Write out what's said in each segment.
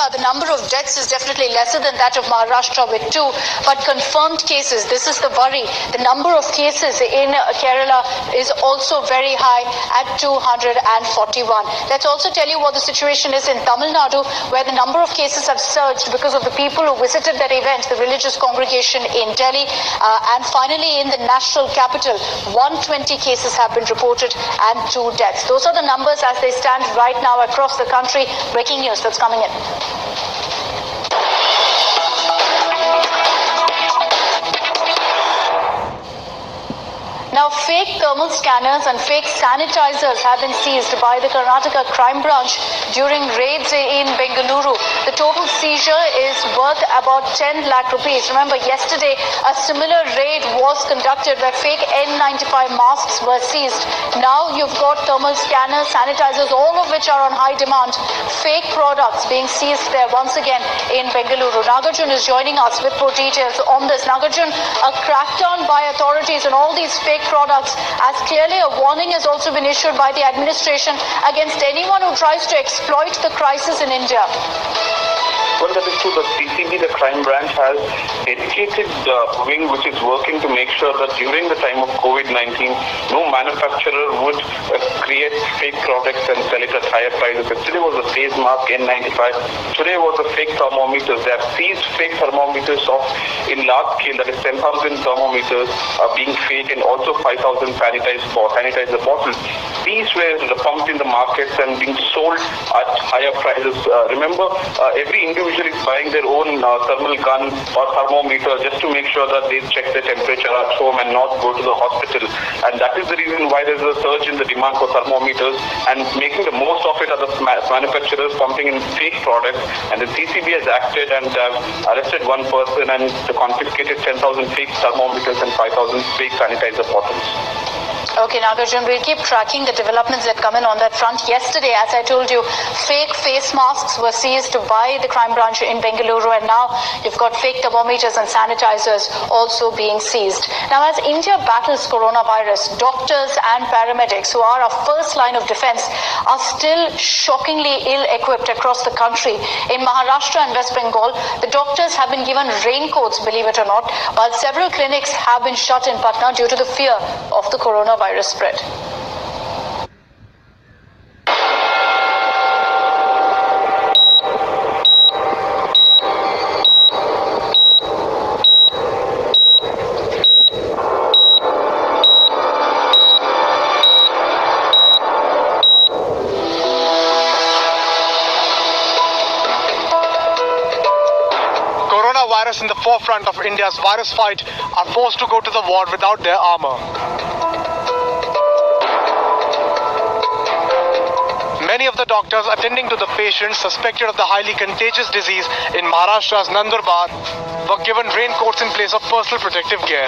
Kerala, the number of deaths is definitely lesser than that of Maharashtra with 2, but confirmed cases, this is the worry. The number of cases in Kerala is also very high at 241. Let's also tell you what the situation is in Tamil Nadu, where the number of cases have surged because of the people who visited that event, the religious congregation in Delhi. And finally, in the national capital, 120 cases have been reported and 2 deaths. Those are the numbers as they stand right now across the country. Breaking news that's coming in. Now, fake thermal scanners and fake sanitizers have been seized by the Karnataka Crime Branch during raids in Bengaluru. The total seizure is worth about 10 lakh rupees. Remember, yesterday a similar raid was conducted where fake N95 masks were seized. Now you've got thermal scanners, sanitizers, all of which are on high demand. Fake products being seized there once again in Bengaluru. Nagarjun is joining us with more details on this. Nagarjun, a crackdown by authorities on all these fake products, as clearly a warning has also been issued by the administration against anyone who tries to exploit the crisis in India. Well, that is true. The CCB, the crime branch, has dedicated wing which is working to make sure that during the time of COVID-19, no manufacturer would create fake products and sell it at higher prices. Yesterday was the face mask N95. Today was the fake thermometers. They have seized fake thermometers in large scale, that is 10,000 thermometers being fake, and also 5,000 sanitizer bottles. These were pumped in the markets and being sold at higher prices. Remember, every individual is buying their own thermal gun or thermometer just to make sure that they check their temperature at home and not go to the hospital. And that is the reason why there is a surge in the demand for thermometers, and making the most of it are the manufacturers pumping in fake products. And the CCB has acted and arrested one person and confiscated 10,000 fake thermometers and 5,000 fake sanitizer bottles. Okay, Nagarjun, we'll keep tracking the developments that come in on that front. Yesterday, as I told you, fake face masks were seized by the crime branch in Bengaluru, and now you've got fake thermometers and sanitizers also being seized. Now, as India battles coronavirus, doctors and paramedics, who are our first line of defense, are still shockingly ill-equipped across the country. In Maharashtra and West Bengal, the doctors have been given raincoats, believe it or not, while several clinics have been shut in Patna due to the fear of the coronavirus spread. Coronavirus in the forefront of India's virus fight are forced to go to the war without their armor. Many of the doctors attending to the patients suspected of the highly contagious disease in Maharashtra's Nandurbar were given raincoats in place of personal protective gear.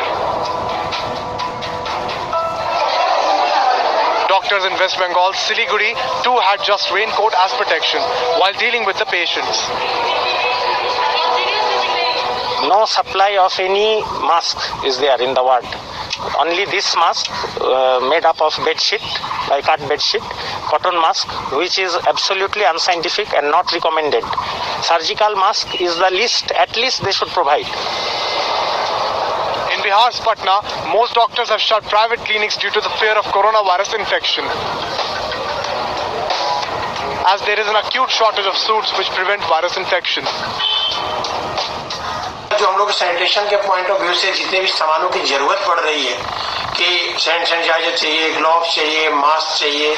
Doctors in West Bengal, Siliguri, too had just raincoat as protection while dealing with the patients. No supply of any mask is there in the ward. Only this mask made up of bedsheet, like cut bedsheet, cotton mask, which is absolutely unscientific and not recommended. Surgical mask is the least, at least they should provide. In Bihar's Patna, most doctors have shut private clinics due to the fear of coronavirus infection, as there is an acute shortage of suits which prevent virus infection. जो हम लोग sanitation के point of view से जितने भी सामानों की जरूरत पड़ रही है कि सैनिटाइजर चाहिए, ग्लव्स चाहिए, मास्क चाहिए,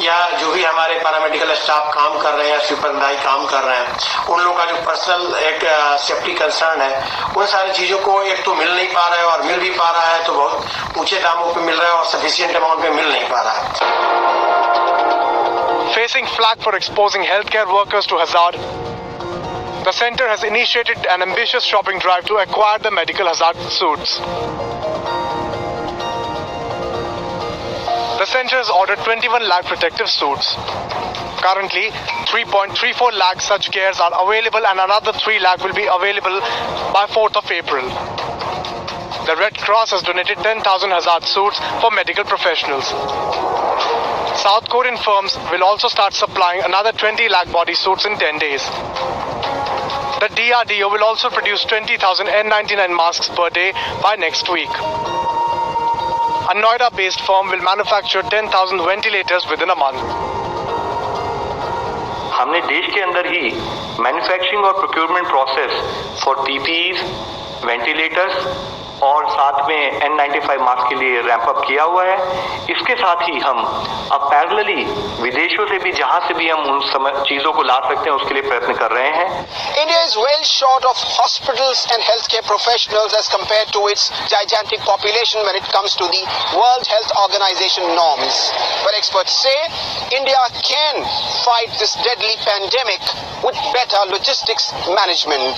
या जो भी हमारे पैरामेडिकल स्टाफ काम कर रहे हैं, सुपरवाइजर काम कर रहे हैं, उन लोगों का जो पर्सनल एक सेफ्टी कंसर्न है, उन सारी चीजों को एक तो मिल नहीं पा रहा है, और मिल भी पा रहा है तो बहुत ऊंचे दामों पे मिल रहा है और सफिशिएंट अमाउंट में मिल नहीं पा रहा है. Facing flack for exposing healthcare workers to hazard, the centre has initiated an ambitious shopping drive to acquire the medical hazard suits. The centre has ordered 21 lakh protective suits. Currently, 3.34 lakh such gears are available, and another 3 lakh will be available by 4th of April. The Red Cross has donated 10,000 hazard suits for medical professionals. South Korean firms will also start supplying another 20 lakh body suits in 10 days. The DRDO will also produce 20,000 N99 masks per day by next week. A Noida-based firm will manufacture 10,000 ventilators within a month. हमने देश के अंदर ही manufacturing और procurement process for PPEs, ventilators और साथ में N95 mask के लिए रैंप अप किया हुआ है। इसके साथ ही हम अब पैरेलली विदेशों से भी जहां से भी हम उन चीजों को ला सकते हैं उसके लिए प्रयत्न कर रहे हैं। India is well short of hospitals and healthcare professionals as compared to its gigantic population when it comes to the World Health Organization norms. But experts say India can fight this deadly pandemic with better logistics management.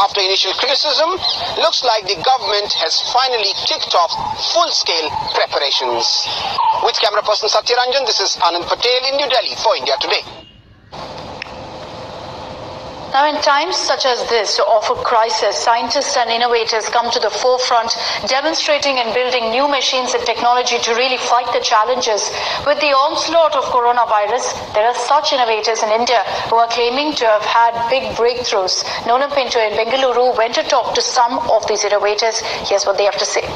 After initial criticism, looks like the government has finally kicked off full-scale preparations. With camera person Satyaranjan, this is Anand Patel in New Delhi for India Today. Now, in times such as this of a crisis, scientists and innovators come to the forefront, demonstrating and building new machines and technology to really fight the challenges. With the onslaught of coronavirus, there are such innovators in India who are claiming to have had big breakthroughs. Nonam Pinto in Bengaluru went to talk to some of these innovators. Here's what they have to say.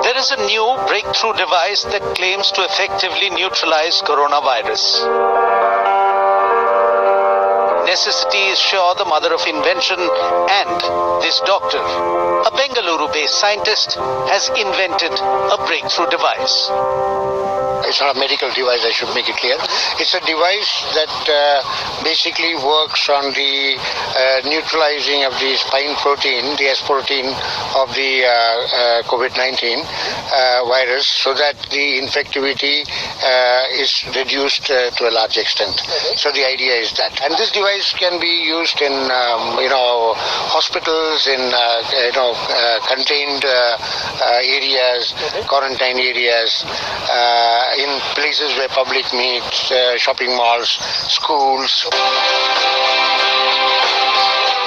There is a new breakthrough device that claims to effectively neutralize coronavirus. Necessity is sure the mother of invention, and this doctor, a Bengaluru-based scientist, has invented a breakthrough device. It's not a medical device, I should make it clear. It's a device that basically works on the neutralizing of the spike protein, the S protein of the COVID-19 virus, so that the infectivity is reduced to a large extent. So the idea is that. And this device can be used in, hospitals, in, contained areas, quarantine areas, in places where public meets, shopping malls, schools.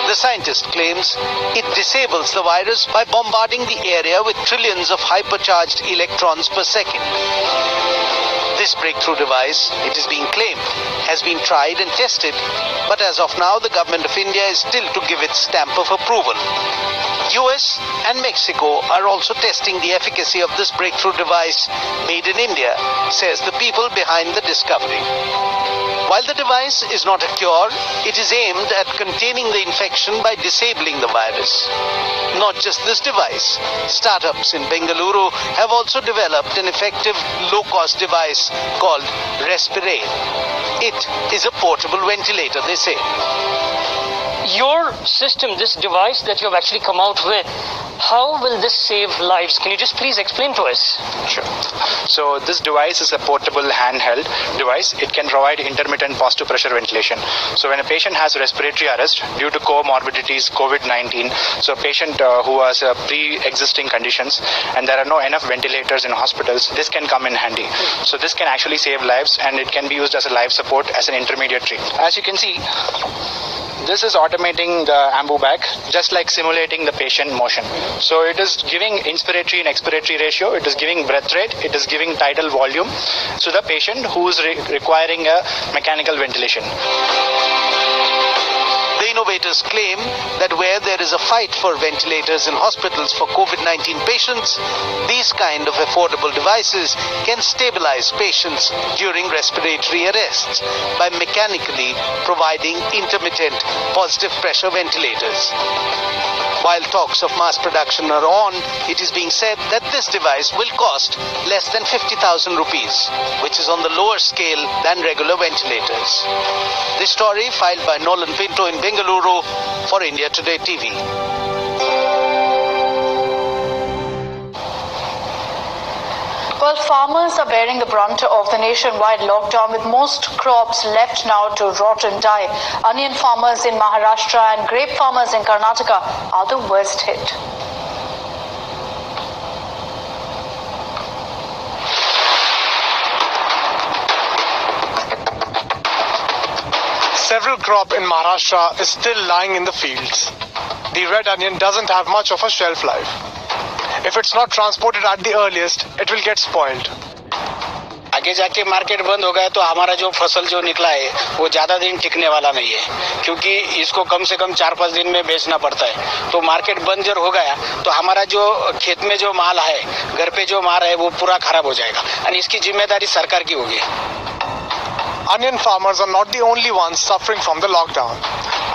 The scientist claims it disables the virus by bombarding the area with trillions of hypercharged electrons per second. This breakthrough device, it is being claimed, has been tried and tested, but as of now, the government of India is still to give its stamp of approval. US and Mexico are also testing the efficacy of this breakthrough device made in India, says the people behind the discovery. While the device is not a cure, it is aimed at containing the infection by disabling the virus. Not just this device, startups in Bengaluru have also developed an effective low-cost device called Respirate. It is a portable ventilator, they say. Your system, this device that you have actually come out with, how will this save lives? Can you just please explain to us? Sure. So this device is a portable handheld device. It can provide intermittent positive pressure ventilation. So when a patient has respiratory arrest due to comorbidities, COVID-19, so a patient who has pre-existing conditions and there are no enough ventilators in hospitals, this can come in handy. So this can actually save lives and it can be used as a life support as an intermediary. As you can see, this is automating the ambu bag, just like simulating the patient motion. So it is giving inspiratory and expiratory ratio, it is giving breath rate, it is giving tidal volume to the patient who is requiring a mechanical ventilation. The innovators claim that where there is a fight for ventilators in hospitals for COVID-19 patients, these kind of affordable devices can stabilize patients during respiratory arrests by mechanically providing intermittent positive pressure ventilators. While talks of mass production are on, it is being said that this device will cost less than 50,000 rupees, which is on the lower scale than regular ventilators. This story filed by Nolan Pinto in Bengaluru for India Today TV. Well, farmers are bearing the brunt of the nationwide lockdown, with most crops left now to rot and die. Onion farmers in Maharashtra and grape farmers in Karnataka are the worst hit. Several crop in Maharashtra is still lying in the fields. The red onion doesn't have much of a shelf life. If it's not transported at the earliest, it will get spoiled. I आगे जाके market बंद हो गया तो हमारा जो फसल जो निकला है वो ज़्यादा दिन टिकने वाला नहीं है, क्योंकि इसको कम से कम 4-5 दिन में बेचना पड़ता है। तो मार्केट बंद जब हो गया तो हमारा जो खेत में जो माल है, घर पे जो माल है, वो पूरा खराब हो जाएगा और इसकी जिम्मेदारी सरकार की होगी। Onion farmers are not the only ones suffering from the lockdown.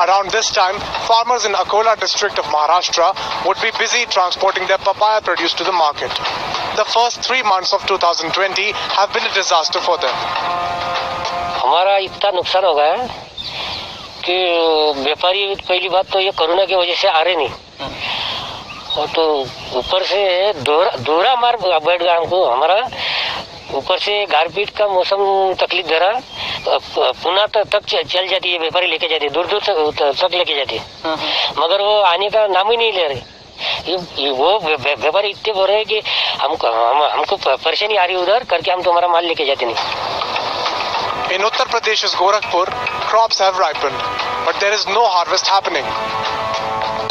Around this time, farmers in Akola district of Maharashtra would be busy transporting their papaya produce to the market. The first 3 months of 2020 have been a disaster for them. हमारा इतना नुकसान हो गया कि व्यापारी पहली बात तो ये कोरोना की वजह से आ रहे नहीं, और तो ऊपर से दोहरा मार बैठ गया हमको। हमारा ऊपर से गारपीट का मौसम तकलीफ दे रहा, पुणे तक चल जाती है, व्यापारी लेके जाती है, दूर दूर तक लेके जाती है, मगर वो आने का नाम ही नहीं ले रहे। वो व्यापारी इतने बोल रहे हैं कि हमको परेशानी आ रही है उधर करके, हम तुम्हारा माल लेके जाते नहीं। In Uttar Pradesh's Gorakhpur, crops have ripened, but there is no harvest happening.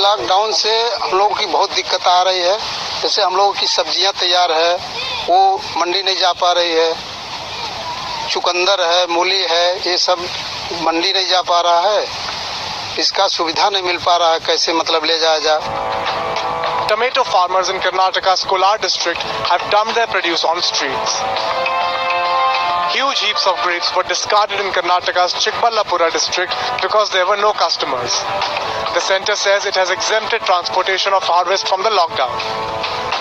Lockdown से हम लोगों की बहुत दिक्कत आ रही है। जैसे हम लोगों की सब्जियां तैयार है, वो मंडी नहीं जा पा रही है। चुकंदर है, मूली है, ये सब मंडी नहीं जा पा रहा है, इसका सुविधा नहीं मिल पा रहा है, कैसे मतलब ले जाया जाए। Tomato farmers in Karnataka's Kolar district have dumped their produce on streets. Huge heaps of grapes were discarded in Karnataka's Chikballapura district because there were no customers. The centre says it has exempted transportation of harvest from the lockdown.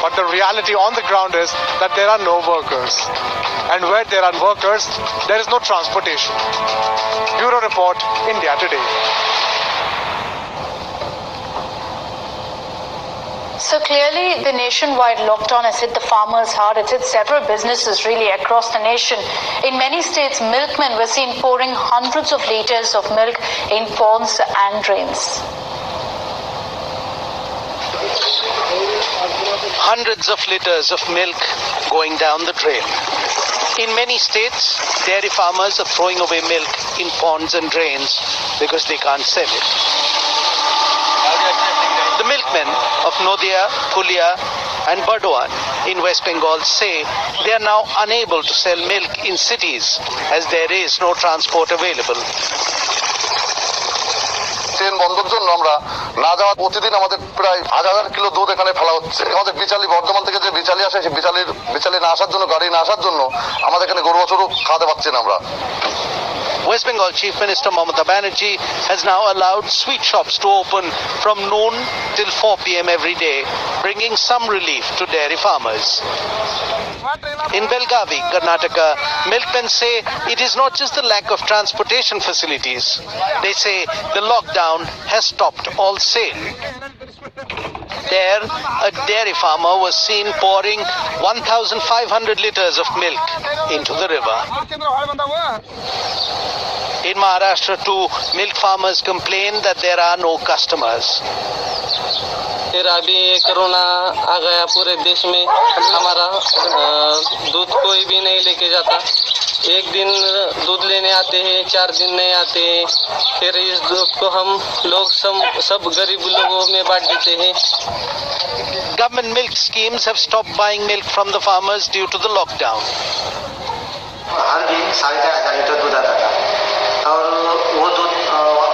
But the reality on the ground is that there are no workers. And where there are workers, there is no transportation. Bureau Report, India Today. So clearly the nationwide lockdown has hit the farmers hard. It's hit several businesses really across the nation. In many states, milkmen were seen pouring hundreds of liters of milk in ponds and drains. Hundreds of liters of milk going down the drain. In many states, dairy farmers are throwing away milk in ponds and drains because they can't sell it. The milkmen of Nadia, Pulia and Burdwan in West Bengal say they are now unable to sell milk in cities as there is no transport available. Train বন্ধের জন্য আমরা না যাওয়া প্রতিদিন আমাদের প্রায় 1000 kilo দুধ এখানে ফেলা হচ্ছে। আমাদের বিচালি বর্ধমান থেকে যে বিচালি আসে সেই বিচালি না আসার জন্য, গাড়ি না আসার জন্য আমাদের এখানে গরু বাছুরও খাওয়াতে পারছি না আমরা। West Bengal Chief Minister Mamata Banerjee has now allowed sweet shops to open from noon till 4 p.m. every day, bringing some relief to dairy farmers. In Belgavi, Karnataka, milkmen say it is not just the lack of transportation facilities. They say the lockdown has stopped all sale. There, a dairy farmer was seen pouring 1,500 liters of milk into the river. In Maharashtra too, milk farmers complain that there are no customers. फिर अभी corona आ गया पूरे देश में, हमारा दूध कोई भी नहीं लेके जाता। एक दिन दूध लेने आते हैं, 4 दिन नहीं आते, फिर इस दूध को हम लोग सब गरीब लोगों में बांट देते हैं। Government milk schemes have stopped buying milk from the farmers due to the lockdown. हर दिन 4.5 लीटर दूध आता था, और वो दूध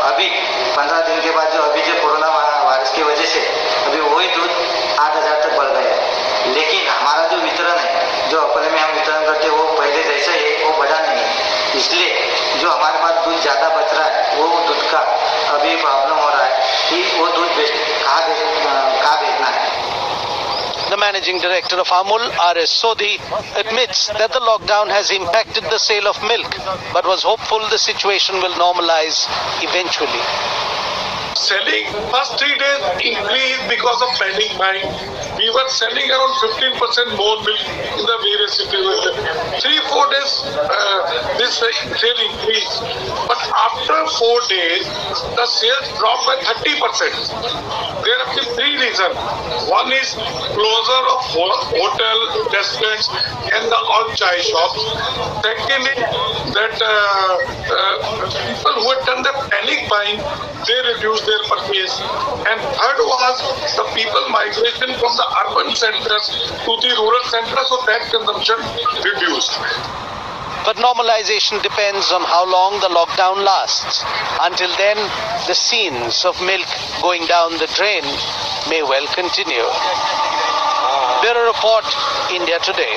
अभी 15 दिन के बाद जो अभी जो कोरोना वायरस की वजह से अभी वही दूध 8,000 तक बढ़ गया है। लेकिन हमारा जो वितरण है, जो अकोले में हम वितरण करते हैं, वो पहले जैसा है वो बढ़ा नहीं है। इसलिए जो हमारे पास दूध ज़्यादा बच रहा है, वो दूध का अभी प्रॉब्लम हो रहा है कि वो दूध कहाँ भेजना है। The managing director of Amul, R.S. Sodhi, admits that the lockdown has impacted the sale of milk, but was hopeful the situation will normalize eventually. Selling first 3 days increased because of panic buying. We were selling around 15% more milk in the various cities. 3-4 days this sale increased, but after 4 days the sales dropped by 30%. There have been 3 reasons. One is closure of hotel, restaurants and all chai shops. Second is that people who had done the panic buying, they reduced their purchase. And third was the people migration from the urban centers to the rural centers, so that consumption reduced. But normalization depends on how long the lockdown lasts. Until then, the scenes of milk going down the drain may well continue. Bureau Report, India Today.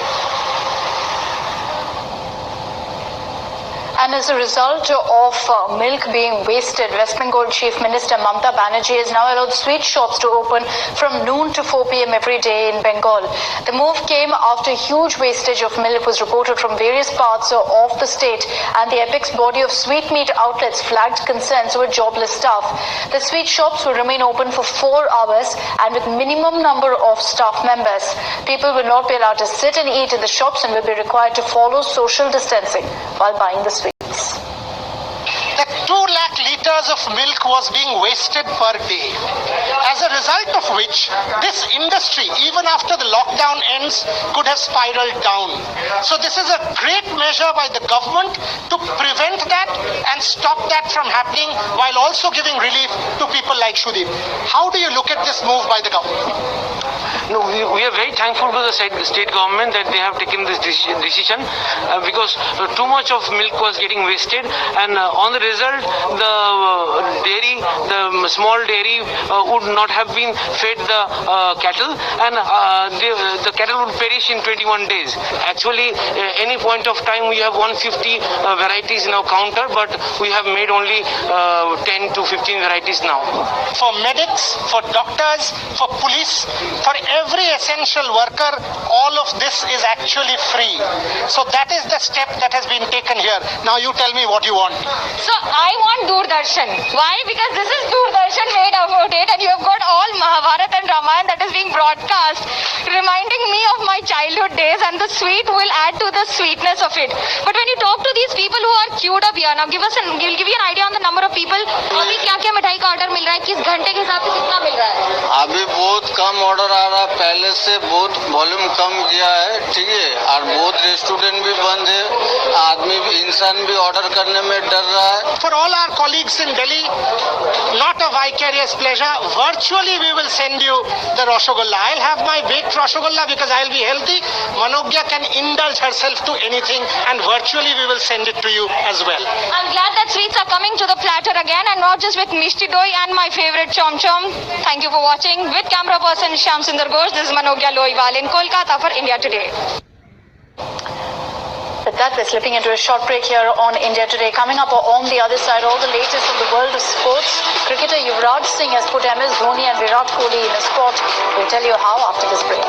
And as a result of milk being wasted, West Bengal Chief Minister Mamata Banerjee has now allowed sweet shops to open from noon to 4 p.m. every day in Bengal. The move came after huge wastage of milk was reported from various parts of the state, and the apex body of sweetmeat outlets flagged concerns over jobless staff. The sweet shops will remain open for 4 hours and with minimum number of staff members. People will not be allowed to sit and eat in the shops and will be required to follow social distancing while buying the sweets. That 2 lakh liters of milk was being wasted per day. As a result of which, this industry, even after the lockdown ends, could have spiraled down. So this is a great measure by the government to prevent that and stop that from happening, while also giving relief to people like Shudeep. How do you look at this move by the government? No, we are very thankful to the state government that they have taken this decision because too much of milk was getting wasted, and on the result, the dairy, the small dairy would not have been fed the cattle, and the cattle would perish in 21 days. Actually, any point of time we have 150 varieties in our counter, but we have made only 10 to 15 varieties now. For medics, for doctors, for police, for every essential worker, all of this is actually free. So that is the step that has been taken here. Now you tell me what you want. So I want Doordarshan. Why? Because this is Doordarshan made about it, and you have got all Mahabharata and Ramayana that is being broadcast, reminding me of my childhood days, and the sweet will add to the sweetness of it. But when you talk to these people who are queued up here, now we'll give you an idea on the number of people. अभी क्या-क्या मिठाई का order मिल रहा है, किस घंटे के हिसाब से कितना मिल रहा है? अभी बहुत कम ऑर्डर आ रहा है, पहले से बहुत वॉल्यूम कम किया है, ठीक है, और बहुत रेस्टोरेंट भी बंद है, आदमी भी इंसान भी ऑर्डर करने में डर रहा है. For all our colleagues in Delhi, not a vicarious pleasure, virtually we will send you the Rasgulla. I'll have my baked Rasgulla because I'll be healthy. Manogya can indulge herself to anything, and virtually we will send it to you as well. I'm glad that sweets are coming to the platter again, and not just with Mishti Doi and my favorite Chom Chom. Thank you for watching. With camera person Shyam Sundar Ghosh, this is Manogya Loiwal in Kolkata for India Today. With that, we're slipping into a short break here on India Today. Coming up on the other side, all the latest from the world of sports. Cricketer Yuvraj Singh has put MS Dhoni and Virat Kohli in a spot. We'll tell you how after this break.